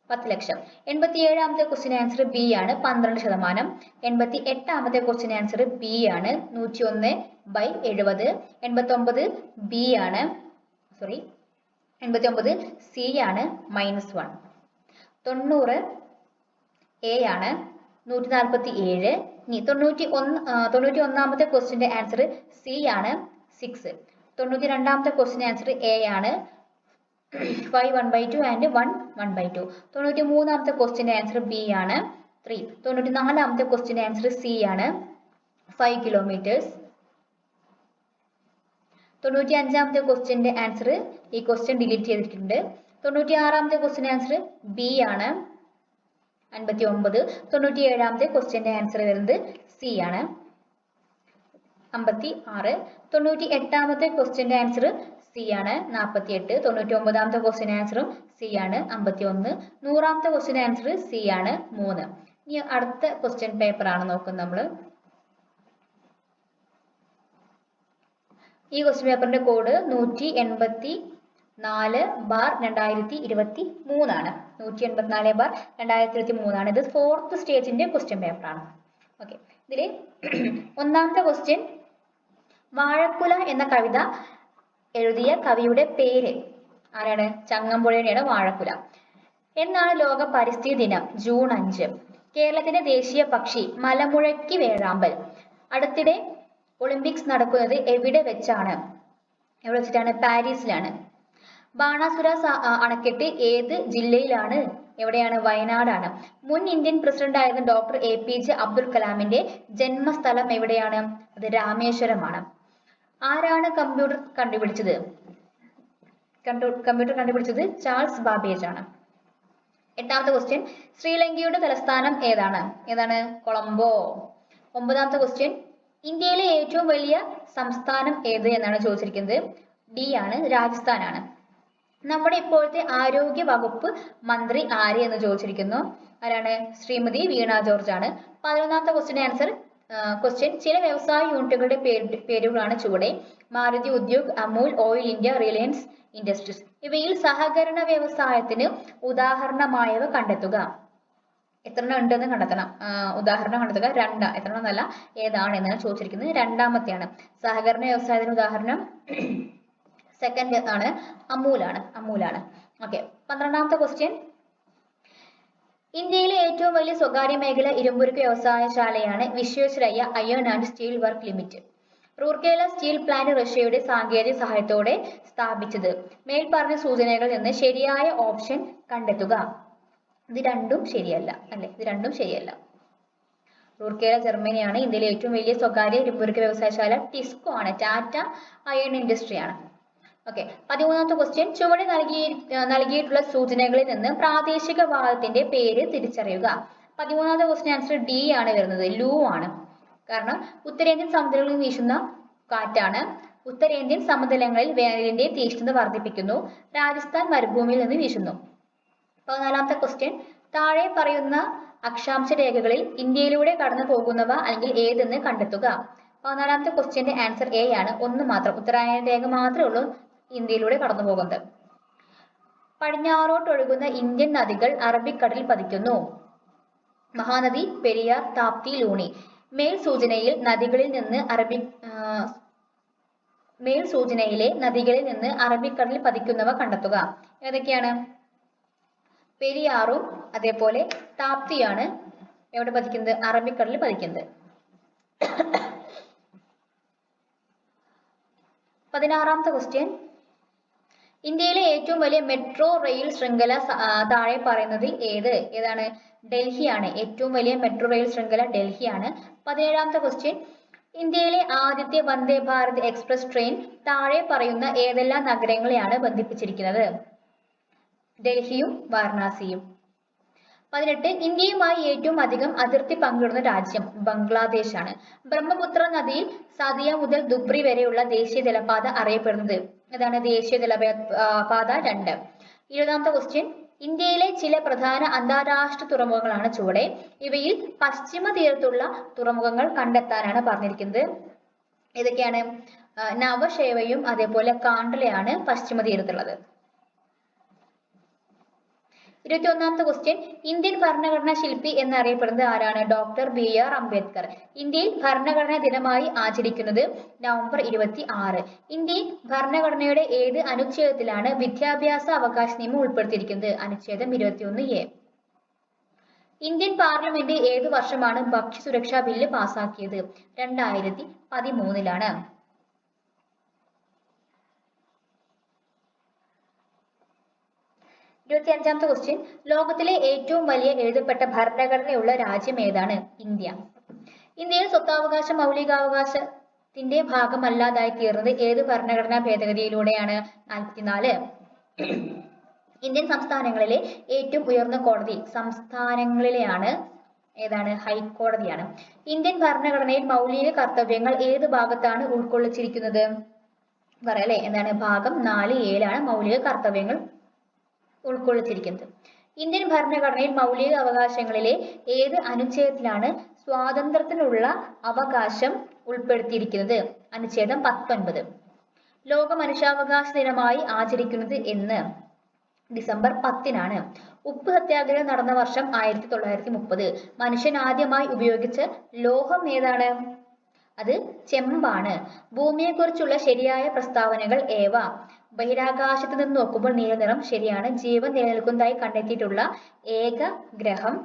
10 ലക്ഷം. 87ാമത്തെ ക്വസ്റ്റ്യൻ ആൻസർ ബി ആണ്. 12%. 88ാമത്തെ ക്വസ്റ്റ്യൻ ആൻസർ ബി ആണ്. 101/70. 89 ബി ആണ്. 89 സി ആണ്. -1. 90 എ ആണ്. 147. ഇനി 91ാമത്തെ ക്വസ്റ്റ്യന്റെ ആൻസർ സി ആണ്. 6. 92ാമത്തെ ക്വസ്റ്റ്യൻ ആൻസർ എ ആണ്. 5 1/2 and 1 1/2. 93ാമത്തെ ക്വസ്റ്റ്യന്റെ ആൻസർ ബി ആണ്. 3. 94ാമത്തെ ക്വസ്റ്റ്യന്റെ ആൻസർ സി ആണ്. 5 kilometers. 95ാമത്തെ ക്വസ്റ്റ്യന്റെ ആൻസർ ഈ ക്വസ്റ്റ്യൻ ഡിലീറ്റ് ചെയ്തിട്ടുണ്ട്. 96ാമത്തെ ക്വസ്റ്റ്യൻ ആൻസർ ബി ആണ്. 59. 97ാമത്തെ ക്വസ്റ്റ്യന്റെ ആൻസർ വരുന്നത് സി ആണ്. 56. 98ാമത്തെ ക്വസ്റ്റ്യന്റെ ആൻസർ സി ആണ്. 48. 99ാമത്തെ ക്വസ്റ്റ്യൻ ആൻസറും സി ആണ്. 51. 100ാമത്തെ ക്വസ്റ്റ്യൻ ആൻസർ സി ആണ്. 3. ഇനി അടുത്ത ക്വസ്റ്റ്യൻ പേപ്പർ ആണ് നോക്കുന്നത് നമ്മൾ. ഈ ക്വസ്റ്റ്യൻ പേപ്പറിന്റെ കോഡ് 184/2023 ആണ്. 184/2023 ആണ്. ഇത് 4th സ്റ്റേജിന്റെ ക്വസ്റ്റ്യൻ പേപ്പർ ആണ്. ഓക്കെ, ഇതില് ഒന്നാമത്തെ ക്വസ്റ്റ്യൻ. വാഴക്കുല എന്ന കവിത എഴുതിയ കവിയുടെ പേര് ആരാണ്? ചങ്ങമ്പുഴയുടെയാണ് വാഴക്കുല. എന്നാണ് ലോക പരിസ്ഥിതി ദിനം? ജൂൺ 5. കേരളത്തിന്റെ ദേശീയ പക്ഷി മലമുഴക്കി വേഴാമ്പൽ. അടുത്തിടെ ഒളിമ്പിക്സ് നടക്കുന്നത് എവിടെ വെച്ചാണ്? എവിടെ വെച്ചിട്ടാണ്? പാരീസിലാണ്. ബാണാസുര അണക്കെട്ട് ഏത് ജില്ലയിലാണ്? എവിടെയാണ്? വയനാടാണ്. മുൻ ഇന്ത്യൻ പ്രസിഡന്റ് ആയിരുന്ന ഡോക്ടർ APJ അബ്ദുൽ കലാമിന്റെ ജന്മസ്ഥലം എവിടെയാണ്? അത് രാമേശ്വരമാണ്. ആരാണ് കമ്പ്യൂട്ടർ കണ്ടുപിടിച്ചത്? കമ്പ്യൂട്ടർ കണ്ടുപിടിച്ചത് ചാൾസ് ബാബേജ് ആണ്. എട്ടാമത്തെ ക്വസ്റ്റ്യൻ ശ്രീലങ്കയുടെ തലസ്ഥാനം ഏതാണ് കൊളംബോ. ഒമ്പതാമത്തെ ക്വസ്റ്റ്യൻ ഇന്ത്യയിലെ ഏറ്റവും വലിയ സംസ്ഥാനം ഏത് എന്നാണ് ചോദിച്ചിരിക്കുന്നത്. ഡി ആണ്, രാജസ്ഥാനാണ്. നമ്മുടെ ഇപ്പോഴത്തെ ആരോഗ്യ വകുപ്പ് മന്ത്രി ആര് എന്ന് ചോദിച്ചിരിക്കുന്നു. ആരാണ്? ശ്രീമതി വീണ ജോർജ് ആണ്. 11ാമത്തെ ക്വസ്റ്റ്യൻ ചില വ്യവസായ യൂണിറ്റുകളുടെ പേരുകളാണ് ചുവടെ. Maruti Udyog, Amul, oil India, Reliance industries. ഇവയിൽ സഹകരണ വ്യവസായത്തിന് ഉദാഹരണമായവ കണ്ടെത്തുക. എത്രണ്ണം ഉണ്ടെന്ന് കണ്ടെത്തണം. ഉദാഹരണം കണ്ടെത്തുക. എത്രണ്ണം എന്നല്ല, ഏതാണ് എന്നാണ് ചോദിച്ചിരിക്കുന്നത്. രണ്ടാമത്തെയാണ് സഹകരണ വ്യവസായത്തിന് ഉദാഹരണം. സെക്കൻഡ് ആണ് അമൂലാണ്. ഓക്കെ. 12ാമത്തെ ക്വസ്റ്റ്യൻ ഇന്ത്യയിലെ ഏറ്റവും വലിയ സ്വകാര്യ മേഖല ഇരുമ്പുരുക്ക് വ്യവസായശാലയാണ് Visvesvaraya iron and steel work limited. Rourkela steel plant റഷ്യയുടെ സാങ്കേതിക സഹായത്തോടെ സ്ഥാപിച്ചത്. മേൽപ്പറഞ്ഞ സൂചനകളിൽ നിന്ന് ശരിയായ ഓപ്ഷൻ കണ്ടെത്തുക. ഇത് രണ്ടും ശരിയല്ല. റൂർക്കേല ജർമ്മനിയാണ്. ഇന്ത്യയിലെ ഏറ്റവും വലിയ സ്വകാര്യ ഇരുമ്പുരുക്ക് വ്യവസായശാല ടിസ്കോ ആണ്, ടാറ്റ അയൺ ഇൻഡസ്ട്രി ആണ്. ഓക്കെ. 13ാമത്തെ ക്വസ്റ്റ്യൻ ചുവടെ നൽകിയിട്ടുള്ള സൂചനകളിൽ നിന്ന് പ്രാദേശിക വാദത്തിന്റെ പേര് തിരിച്ചറിയുക. 13ാമത്തെ ക്വസ്റ്റ്യൻ ആൻസർ ഡി ആണ് വരുന്നത്. ലൂ ആണ്. കാരണം ഉത്തരേന്ത്യൻ സമുദ്രങ്ങളിൽ വീശുന്ന കാറ്റാണ്. ഉത്തരേന്ത്യൻ സമതലങ്ങളിൽ വേനലിന്റെ തീക്ഷ്ണത വർദ്ധിപ്പിക്കുന്നു. രാജസ്ഥാൻ മരുഭൂമിയിൽ നിന്ന് വീശുന്നു. 14ാമത്തെ ക്വസ്റ്റ്യൻ താഴെ പറയുന്ന അക്ഷാംശ രേഖകളിൽ ഇന്ത്യയിലൂടെ കടന്നു പോകുന്നവ അല്ലെങ്കിൽ ഏതെന്ന് കണ്ടെത്തുക. 14ാമത്തെ ക്വസ്റ്റ്യന്റെ ആൻസർ എ ആണ്. ഒന്ന് മാത്രം, ഉത്തരായന രേഖ മാത്രമേ ഉള്ളൂ ഇന്ത്യയിലൂടെ കടന്നു പോകുന്നത്. പടിഞ്ഞാറോട്ടൊഴുകുന്ന ഇന്ത്യൻ നദികൾ അറബിക്കടലിൽ പതിക്കുന്നു. മഹാനദി, പെരിയാർ, താപ്തി, ലൂണി. മേൽസൂചനയിലെ നദികളിൽ നിന്ന് അറബിക്കടലിൽ പതിക്കുന്നവ കണ്ടെത്തുക. ഏതൊക്കെയാണ്? പെരിയാറും അതേപോലെ താപ്തിയാണ് എവിടെ പതിക്കുന്നത്? അറബിക്കടലിൽ പതിക്കുന്നത്. 16ാമത്തെ ക്വസ്റ്റ്യൻ ഇന്ത്യയിലെ ഏറ്റവും വലിയ മെട്രോ റെയിൽ ശൃംഖല താഴെ പറയുന്നതിൽ ഏതാണ്? ഡൽഹിയാണ്. ഏറ്റവും വലിയ മെട്രോ റെയിൽ ശൃംഖല ഡൽഹിയാണ്. 17ാമത്തെ ക്വസ്റ്റ്യൻ ഇന്ത്യയിലെ ആദ്യത്തെ വന്ദേ ഭാരത് എക്സ്പ്രസ് ട്രെയിൻ താഴെ പറയുന്ന ഏതെല്ലാം നഗരങ്ങളെയാണ് ബന്ധിപ്പിച്ചിരിക്കുന്നത്? ഡൽഹിയും വാരണാസിയും. 18 ഇന്ത്യയുമായി ഏറ്റവും അധികം അതിർത്തി പങ്കിടുന്ന രാജ്യം ബംഗ്ലാദേശാണ്. ബ്രഹ്മപുത്ര നദിയിൽ സതിയ മുതൽ ദുബ്രി വരെയുള്ള ദേശീയ ജലപാത അറിയപ്പെടുന്നത് ഏതാണ്? ദേശീയ ജലപാത 2. 20ാമത്തെ ക്വസ്റ്റ്യൻ ഇന്ത്യയിലെ ചില പ്രധാന അന്താരാഷ്ട്ര തുറമുഖങ്ങളാണ് ചുവടെ. ഇവയിൽ പശ്ചിമ തീരത്തുള്ള തുറമുഖങ്ങൾ കണ്ടെത്താനാണ് പറഞ്ഞിരിക്കുന്നത്. ഏതൊക്കെയാണ്? നവശേവയും അതേപോലെ കാണ്ഡലയാണ് പശ്ചിമ തീരത്തുള്ളത്. 21ാമത്തെ ക്വസ്റ്റ്യൻ ഇന്ത്യൻ ഭരണഘടനാ ശില്പി എന്നറിയപ്പെടുന്നത് ആരാണ്? Doctor BR Ambedkar. ഇന്ത്യയിൽ ഭരണഘടനാ ദിനമായി ആചരിക്കുന്നത് നവംബർ 26. ഇന്ത്യൻ ഭരണഘടനയുടെ ഏത് അനുച്ഛേദത്തിലാണ് വിദ്യാഭ്യാസ അവകാശ നിയമം ഉൾപ്പെടുത്തിയിരിക്കുന്നത്? അനുച്ഛേദം 21A. ഇന്ത്യൻ പാർലമെന്റ് ഏതു വർഷമാണ് ഭക്ഷ്യസുരക്ഷാ ബില്ല് പാസാക്കിയത്? 2013. 25ാമത്തെ ക്വസ്റ്റ്യൻ ലോകത്തിലെ ഏറ്റവും വലിയ എഴുതപ്പെട്ട ഭരണഘടനയുള്ള രാജ്യം ഏതാണ്? ഇന്ത്യ. ഇന്ത്യയിൽ സ്വത്താവകാശ മൗലികാവകാശത്തിന്റെ ഭാഗമല്ലാതായി തീർന്നത് ഏത് ഭരണഘടനാ ഭേദഗതിയിലൂടെയാണ്? 44. ഇന്ത്യൻ സംസ്ഥാനങ്ങളിലെ ഏറ്റവും ഉയർന്ന കോടതി സംസ്ഥാനങ്ങളിലെയാണ് ഏതാണ്? ഹൈക്കോടതിയാണ്. ഇന്ത്യൻ ഭരണഘടനയിൽ മൗലിക കർത്തവ്യങ്ങൾ ഏത് ഭാഗത്താണ് ഉൾക്കൊള്ളിച്ചിരിക്കുന്നത്? പറയല്ലേ, എന്താണ്? ഭാഗം 4A മൗലിക കർത്തവ്യങ്ങൾ ഉൾക്കൊള്ളിച്ചിരിക്കുന്നത്. ഇന്ത്യൻ ഭരണഘടനയിൽ മൗലിക അവകാശങ്ങളിലെ ഏത് അനുച്ഛേദത്തിലാണ് സ്വാതന്ത്ര്യത്തിനുള്ള അവകാശം ഉൾപ്പെടുത്തിയിരിക്കുന്നത്? അനുച്ഛേദം 19. ലോക മനുഷ്യാവകാശ ദിനമായി ആചരിക്കുന്നത് എന്ന്? ഡിസംബർ 10. ഉപ്പ് സത്യാഗ്രഹം നടന്ന വർഷം 1930. മനുഷ്യൻ ആദ്യമായി ഉപയോഗിച്ച ലോഹം ഏതാണ്? അത് ചെമ്പാണ്. ഭൂമിയെക്കുറിച്ചുള്ള ശരിയായ പ്രസ്താവനകൾ ഏവ? ബഹിരാകാശത്ത് നിന്ന് നോക്കുമ്പോൾ നീല നിറം ശരിയാണ്. ജീവൻ നിലനിൽക്കുന്നതായി കണ്ടെത്തിയിട്ടുള്ള ഏക ഗ്രഹം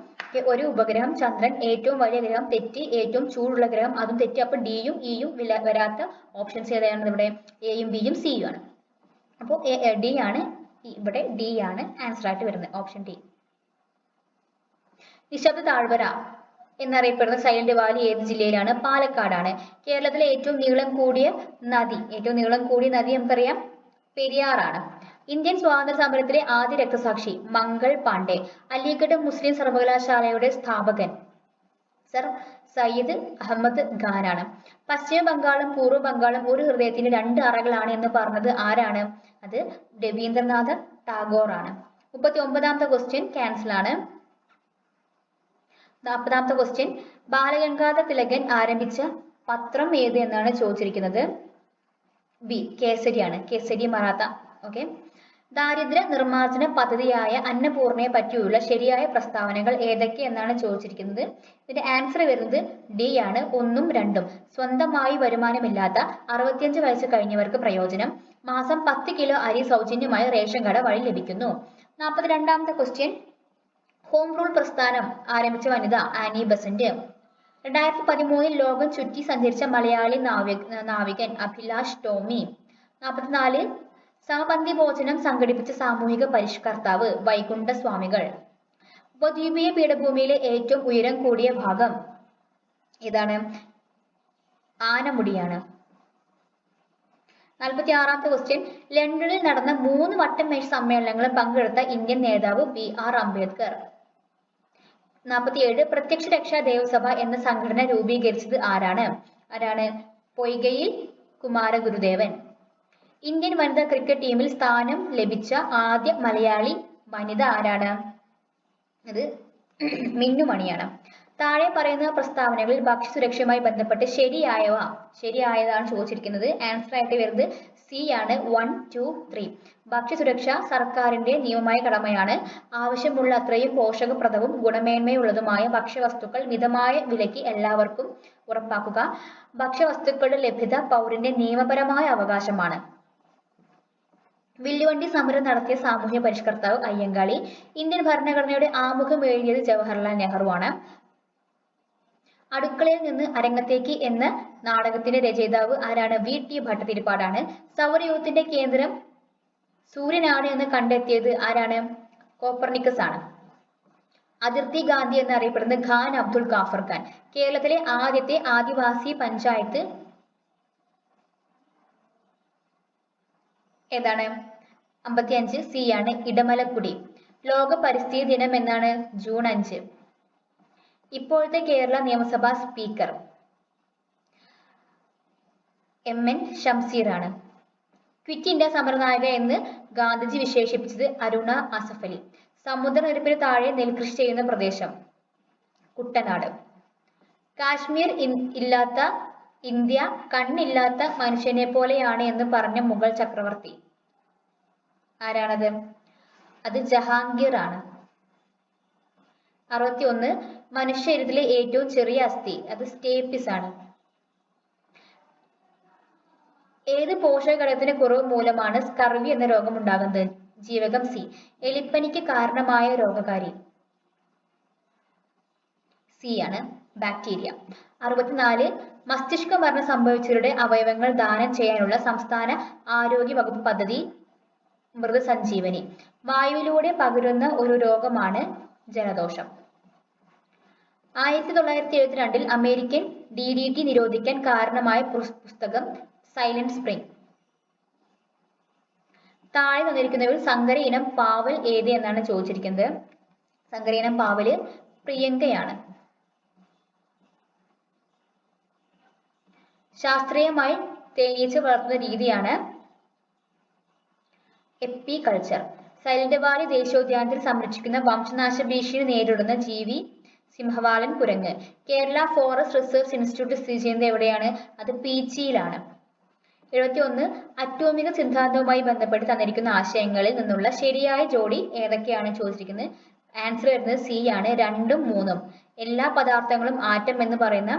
ഒരു ഉപഗ്രഹം ചന്ദ്രൻ. ഏറ്റവും വലിയ ഗ്രഹം തെറ്റി. ഏറ്റവും ചൂടുള്ള ഗ്രഹം അതും തെറ്റി. അപ്പൊ ഡിയും ഇയും വരാത്ത ഓപ്ഷൻസ് ഏതാണ്? ഇവിടെ എയും ബിയും സിയും ആണ്. അപ്പോൾ ഡി ആണ് ഇവിടെ. ഡി ആണ് ആൻസർ ആയിട്ട് വരുന്നത്, ഓപ്ഷൻ ഡി. നിശബ്ദ താഴ്വര എന്നറിയപ്പെടുന്ന സൈലന്റ് വാലി ഏത് ജില്ലയിലാണ്? പാലക്കാടാണ്. കേരളത്തിലെ ഏറ്റവും നീളം കൂടിയ നദി നമുക്കറിയാം പെരിയാറാണ്. ഇന്ത്യൻ സ്വാതന്ത്ര്യ സമരത്തിലെ ആദ്യ രക്തസാക്ഷി മംഗൾ പാണ്ഡെ. അലിഗഡ് മുസ്ലിം സർവകലാശാലയുടെ സ്ഥാപകൻ സർ സയ്യിദ് അഹമ്മദ് ഖാനാണ്. പശ്ചിമ ബംഗാളും പൂർവ്വ ബംഗാളും ഒരു ഹൃദയത്തിന് രണ്ട് അറകളാണ് എന്ന് പറഞ്ഞത് ആരാണ്? അത് രവീന്ദ്രനാഥ ടാഗോർ ആണ്. 39ാമത്തെ ക്വസ്റ്റ്യൻ ക്യാൻസൽ ആണ്. 40ാമത്തെ ക്വസ്റ്റ്യൻ ബാലഗംഗാധര തിലകൻ ആരംഭിച്ച പത്രം ഏത് എന്നാണ് ചോദിച്ചിരിക്കുന്നത്. ബി കേസരിയാണ്. കേസരി മറാത്ത. ഓക്കെ. ദാരിദ്ര്യ നിർമ്മാർജ്ജന പദ്ധതിയായ അന്നപൂർണയെ പറ്റിയുള്ള ശരിയായ പ്രസ്താവനകൾ ഏതൊക്കെ എന്നാണ് ചോദിച്ചിരിക്കുന്നത്. ഇതിന്റെ ആൻസർ വരുന്നത് ഡി ആണ്, 1ഉം 2ഉം. സ്വന്തമായി വരുമാനമില്ലാത്ത 65 വയസ്സ് കഴിഞ്ഞവർക്ക് പ്രയോജനം. മാസം 10 കിലോ അരി സൗജന്യമായി റേഷൻ കട വഴി ലഭിക്കുന്നു. 42ാമത്തെ ക്വസ്റ്റ്യൻ ഹോം റൂൾ പ്രസ്ഥാനം ആരംഭിച്ച വനിത ആനി ബസന്റ്. 2013 ലോകം ചുറ്റി സഞ്ചരിച്ച മലയാളി നാവികൻ അഭിലാഷ് ടോമി. 44 സമപന്തി ഭോജനം സംഘടിപ്പിച്ച സാമൂഹിക പരിഷ്കർത്താവ് വൈകുണ്ഠ സ്വാമികൾ. ഉപദ്വീപീയ പീഠഭൂമിയിലെ ഏറ്റവും ഉയരം കൂടിയ ഭാഗം ഏതാണ്? ആനമുടിയാണ്. 46ാമത്തെ ക്വസ്റ്റ്യൻ ലണ്ടനിൽ നടന്ന 3 വട്ടമേശ സമ്മേളനങ്ങളിൽ പങ്കെടുത്ത ഇന്ത്യൻ നേതാവ് BR അംബേദ്കർ. 47 പ്രത്യക്ഷ രക്ഷാ ദേവസഭ എന്ന സംഘടന രൂപീകരിച്ചത് ആരാണ്? പൊയ്കയിൽ കുമാരഗുരുദേവൻ. ഇന്ത്യൻ വനിതാ ക്രിക്കറ്റ് ടീമിൽ സ്ഥാനം ലഭിച്ച ആദ്യ മലയാളി വനിത ആരാണ്? അത് മിന്നുമണിയാണ്. താഴെ പറയുന്ന പ്രസ്താവനകളിൽ ഭക്ഷ്യസുരക്ഷയുമായി ബന്ധപ്പെട്ട് ശരിയായതാണ് ചോദിച്ചിരിക്കുന്നത്. ആൻസർ ആയിട്ട് വരുന്നത് സി ആണ്, 1, 2, 3. ഭക്ഷ്യസുരക്ഷ സർക്കാരിന്റെ നിയമമായ കടമയാണ്. ആവശ്യമുള്ള അത്രയും പോഷകപ്രദവും ഗുണമേന്മയുള്ളതുമായ ഭക്ഷ്യവസ്തുക്കൾ മിതമായ വിലയ്ക്ക് എല്ലാവർക്കും ഉറപ്പാക്കുക. ഭക്ഷ്യവസ്തുക്കളുടെ ലഭ്യത പൗരന്റെ നിയമപരമായ അവകാശമാണ്. വില്ലുവണ്ടി സമരം നടത്തിയ സാമൂഹ്യ പരിഷ്കർത്താവ് അയ്യങ്കാളി. ഇന്ത്യൻ ഭരണഘടനയുടെ ആമുഖം എഴുതിയത് ജവഹർലാൽ നെഹ്റു ആണ്. അടുക്കളയിൽ നിന്ന് അരങ്ങത്തേക്ക് എന്ന നാടകത്തിന്റെ രചയിതാവ് ആരാണ്? VT ഭട്ടതിരിപ്പാടാണ്. സൗരയൂഥത്തിന്റെ കേന്ദ്രം സൂര്യനാണ് എന്ന് കണ്ടെത്തിയത് ആരാണ്? കോപ്പർനിക്കസ് ആണ്. അതിർത്തി ഗാന്ധി എന്നറിയപ്പെടുന്ന ഖാൻ അബ്ദുൾ ഗാഫർ ഖാൻ. കേരളത്തിലെ ആദ്യത്തെ ആദിവാസി പഞ്ചായത്ത് ഏതാണ്? 55 സി ആണ്, ഇടമലക്കുടി. ലോക പരിസ്ഥിതി ദിനം എന്നാണ്? ജൂൺ 5. ഇപ്പോഴത്തെ കേരള നിയമസഭാ സ്പീക്കർ MN ഷംസീർ ആണ്. ക്വിറ്റ് ഇന്ത്യ സമരനായക എന്ന് ഗാന്ധിജി വിശേഷിപ്പിച്ചത് അരുണ അസഫ് അലി. സമുദ്രനിരപ്പിന് താഴെ നെൽകൃഷി ചെയ്യുന്ന പ്രദേശം കുട്ടനാട്. കാശ്മീർ ഇല്ലാത്ത ഇന്ത്യ കണ്ണില്ലാത്ത മനുഷ്യനെ പോലെയാണ് എന്ന് പറഞ്ഞ മുഗൾ ചക്രവർത്തി ആരാണത്? അത് ജഹാംഗീർ ആണ്. 61 മനുഷ്യരിലെ ഏറ്റവും ചെറിയ അസ്ഥി അത് സ്റ്റേപ്പിസ് ആണ്. ഏത് പോഷകഘടകത്തിന്റെ കുറവ് മൂലമാണ് സ്കർവി എന്ന രോഗം ഉണ്ടാകുന്നത്? ജീവകം സി. എലിപ്പനിക്ക് കാരണമായ രോഗകാരി സി ആണ്, ബാക്ടീരിയ. 64 മസ്തിഷ്ക മരണം സംഭവിച്ചവരുടെ അവയവങ്ങൾ ദാനം ചെയ്യാനുള്ള സംസ്ഥാന ആരോഗ്യ വകുപ്പ് പദ്ധതി മൃതസഞ്ജീവനി. വായുവിലൂടെ പകരുന്ന ഒരു രോഗമാണ് ജലദോഷം. 1972 അമേരിക്കൻ DDT നിരോധിക്കാൻ കാരണമായ പുസ്തകം സൈലന്റ് സ്പ്രിംഗ്. താഴെ തന്നിരിക്കുന്നവരിൽ സങ്കര ഇനം പാവൽ ഏത് എന്നാണ് ചോദിച്ചിരിക്കുന്നത്. സങ്കര ഇനം പാവല് പ്രിയങ്കയാണ്. ശാസ്ത്രീയമായി തേനീച്ച വളർത്തുന്ന രീതിയാണ് എപ്പികൾച്ചർ. സൈലന്റ് വാലി ദേശീയോദ്യാനത്തിൽ സംരക്ഷിക്കുന്ന വംശനാശ ഭീഷണി നേരിടുന്ന ജീവി സിംഹവാലൻ കുരങ്ങ്. കേരള ഫോറസ്റ്റ് റിസർച്ച് ഇൻസ്റ്റിറ്റ്യൂട്ട് സ്ഥിതി ചെയ്യുന്നത് എവിടെയാണ്? അത് പീച്ചിയിലാണ്. 71 അറ്റോമിക സിദ്ധാന്തവുമായി ബന്ധപ്പെട്ട് തന്നിരിക്കുന്ന ആശയങ്ങളിൽ നിന്നുള്ള ശരിയായ ജോഡി ഏതൊക്കെയാണ് ചോദിച്ചിരിക്കുന്നത്. ആൻസർ വരുന്നത് സി ആണ്, 2ഉം 3ഉം. എല്ലാ പദാർത്ഥങ്ങളും ആറ്റം എന്ന് പറയുന്ന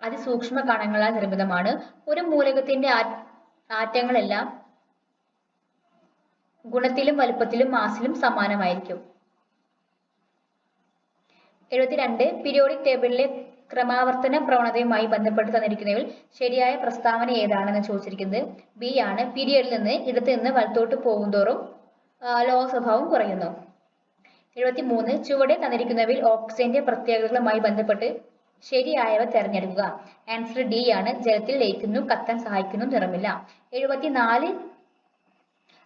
അതിസൂക്ഷ്മ കണങ്ങളാൽ നിർമ്മിതമാണ്. ഒരു മൂലകത്തിന്റെ ആറ്റങ്ങളെല്ലാം ഗുണത്തിലും വലുപ്പത്തിലും മാസിലും സമാനമായിരിക്കും. 72 പീരിയോഡിക് ടേബിളിലെ ക്രമാവർത്തന പ്രവണതയുമായി ബന്ധപ്പെട്ട് തന്നിരിക്കുന്നവയിൽ ശരിയായ പ്രസ്താവന ഏതാണെന്ന് ചോദിച്ചിരിക്കുന്നത്. ബി ആണ്, പീരിയഡിൽ നിന്ന് ഇടത്ത് നിന്ന് വലത്തോട്ട് പോകുന്തോറും ലോഹ സ്വഭാവം കുറയുന്നു. 73 ചുവടെ തന്നിരിക്കുന്നവയിൽ ഓക്സിജന്റെ പ്രത്യേകതകളുമായി ബന്ധപ്പെട്ട് ശരിയായവ തിരഞ്ഞെടുക്കുക. ആൻസർ ഡി ആണ്, ജലത്തിൽ ലയിക്കുന്നു, കത്താൻ സഹായിക്കുന്നു, നിറമില്ല. 74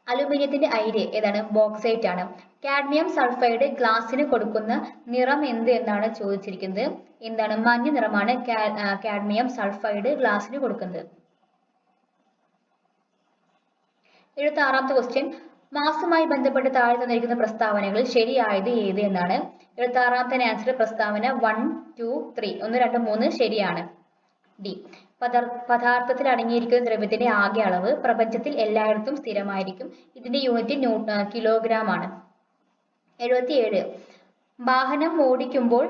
അലുമിനിയത്തിന്റെ അയിര് ഏതാണ്? ബോക്സൈറ്റ് ആണ്. കാഡ്മിയം സൾഫൈഡ് ഗ്ലാസിന് കൊടുക്കുന്ന നിറം എന്ത് എന്നാണ് ചോദിച്ചിരിക്കുന്നത്. എന്താണ്? മഞ്ഞ നിറമാണ് കാഡ്മിയം സൾഫൈഡ് ഗ്ലാസിന് കൊടുക്കുന്നത്. 76ാമത്തെ ക്വസ്റ്റ്യൻ, മാസുമായി ബന്ധപ്പെട്ട് താഴെ തന്നിരിക്കുന്ന പ്രസ്താവനകളിൽ ശരിയായത് ഏത് എന്നാണ്. 76ാമത്തെ ആൻസർ പ്രസ്താവന 1, 2, 3 1, 2, 3 ശരിയാണ്. ഡി. പദാർത്ഥത്തിൽ അടങ്ങിയിരിക്കുന്ന ദ്രവ്യത്തിന്റെ ആകെ അളവ് പ്രപഞ്ചത്തിൽ എല്ലായിടത്തും സ്ഥിരമായിരിക്കും. ഇതിന്റെ യൂണിറ്റ് കിലോഗ്രാം ആണ്. 77 വാഹനം ഓടിക്കുമ്പോൾ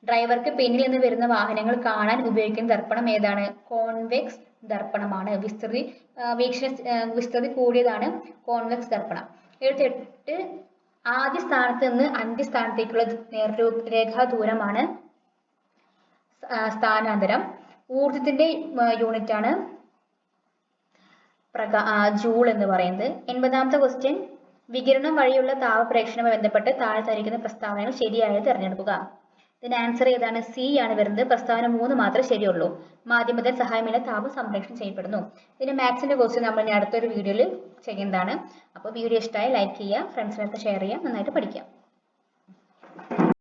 ഡ്രൈവർക്ക് പിന്നിൽ നിന്ന് വരുന്ന വാഹനങ്ങൾ കാണാൻ ഉപയോഗിക്കുന്ന ദർപ്പണം ഏതാണ്? കോൺവെക്സ് ദർപ്പണമാണ്. വിസ്തൃതി കൂടിയതാണ് കോൺവെക്സ് ദർപ്പണം. 78 ആദ്യ സ്ഥാനത്ത് നിന്ന് അന്ത്യസ്ഥാനത്തേക്കുള്ള നേർരേഖാ ദൂരമാണ് സ്ഥാനാന്തരം. ഊർജത്തിന്റെ യൂണിറ്റ് ആണ് ജൂൾ എന്ന് പറയുന്നത്. 80ാമത്തെ ക്വസ്റ്റ്യൻ, വികിരണം വഴിയുള്ള താപപ്രേഷണവുമായി ബന്ധപ്പെട്ട് താഴെ തന്നിരിക്കുന്ന പ്രസ്താവനകൾ ശരിയായത് തിരഞ്ഞെടുക്കുക. ഇതിന്റെ ആൻസർ ഏതാണ്? സി ആണ് വരുന്നത്. പ്രസ്താവന 3 മാത്രമേ ശരിയുള്ളൂ. മാധ്യമത്തിന് സഹായമില്ല, താപം സംപ്രേഷണം ചെയ്യപ്പെടുന്നു. ഇതിന്റെ മാത്സിന്റെ ക്വസ്റ്റ്യൻ നമ്മൾ അടുത്തൊരു വീഡിയോയിൽ ചെയ്യുന്നതാണ്. അപ്പോൾ വീഡിയോ ഇഷ്ടമായി ലൈക്ക് ചെയ്യുക, ഫ്രണ്ട്സിനടുത്ത് ഷെയർ ചെയ്യുക, നന്നായിട്ട് പഠിക്കുക.